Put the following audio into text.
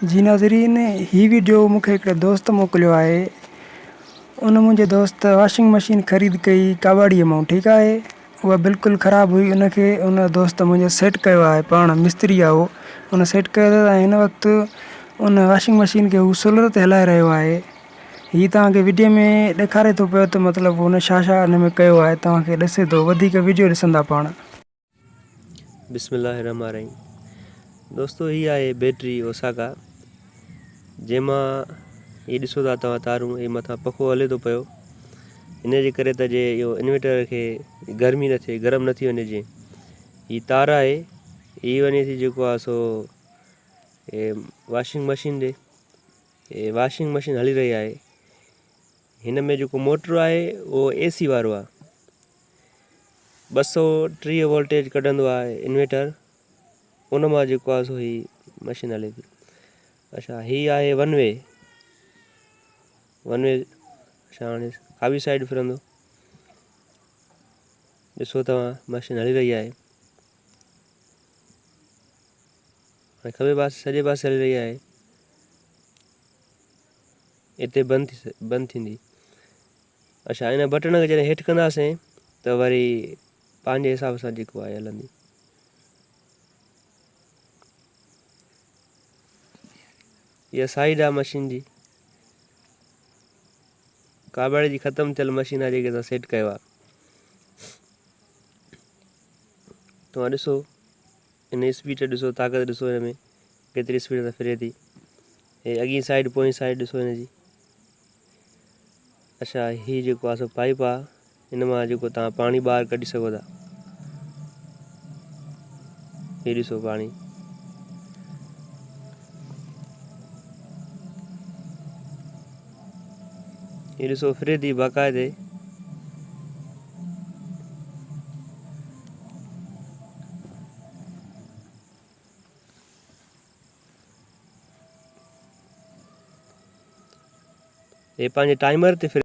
जी नाज़रीन, ही वीडियो मूंखे हिकिड़े दोस्त मोकिलियो आहे। उन मुंहिंजे दोस्त वॉशिंग मशीन ख़रीद कई काबाड़ीअ मां, ठीकु आहे। उहा बिल्कुलु ख़राबु हुई। उन दोस्त मुंहिंजो सेट कयो आहे, पाण मिस्त्री आहे उहो। उन सेट कयो ऐं हिन वक़्तु उन वॉशिंग मशीन खे हू सोलर ते हलाए रहियो आहे। हीअ तव्हांखे वीडियो में ॾेखारे थो पियो त मतिलबु हुन छा छा हिन में कयो आहे। तव्हांखे ॾिसे थो, वधीक वीडियो ॾिसंदा पाण। बिस्मिल्लाहिर्रहमानिर्रहीम। दोस्तों, ही आहे बैटरी ओसाका, जंहिंमां हीअ ॾिसो था तव्हां तारूं, हीअ मथां पखो हले थो पियो। इन जे करे त जे इहो इन्वर्टर खे गर्मी न थिए, गरम न थी वञे। जीअं हीअ तार आहे, हीअ वञे थी जेको आहे सो वॉशिंग मशीन ॾे। वॉशिंग मशीन हली रही आहे। हिन में जेको मोटर आहे उहो AC वारो आहे। 230 वोल्टेज कढंदो आहे इन्वर्टर, उन मां जेको आहे सो ही मशीन हले थी। अच्छा, हीअ आहे वन वे। अच्छा, हाणे खाॿी साइड फिरंदो, ॾिसो तव्हां, मशीन हली रही आहे। हाणे खॿे पासे, सॼे पासे हली रही आहे। हिते बंदि थींदी। अच्छा, हिन बटण खे जॾहिं हेठि कंदासीं त वरी पंहिंजे हिसाब सां जेको आहे हलंदी। इहा साइड आहे मशीन जी, काबाड़े जी ख़तमु थियल मशीन आहे जेके असां सेट कयो आहे। तव्हां ॾिसो, हिन स्पीड ॾिसो, ताक़त ॾिसो, हिन में केतिरी स्पीड सां फिरे थी। हे अॻी साइड पोइ साइड ॾिसो हिन जी। अच्छा, हीअ जेको आहे सो पाइप आहे, हिन मां जेको तव्हां पाणी ॿाहिरि कढी सघो था। हीअ ॾिसो पाणी, हीअ ॾिसो फिरे थी बाक़ाइदे। हे पंहिंजे टाइमर ते फिरे।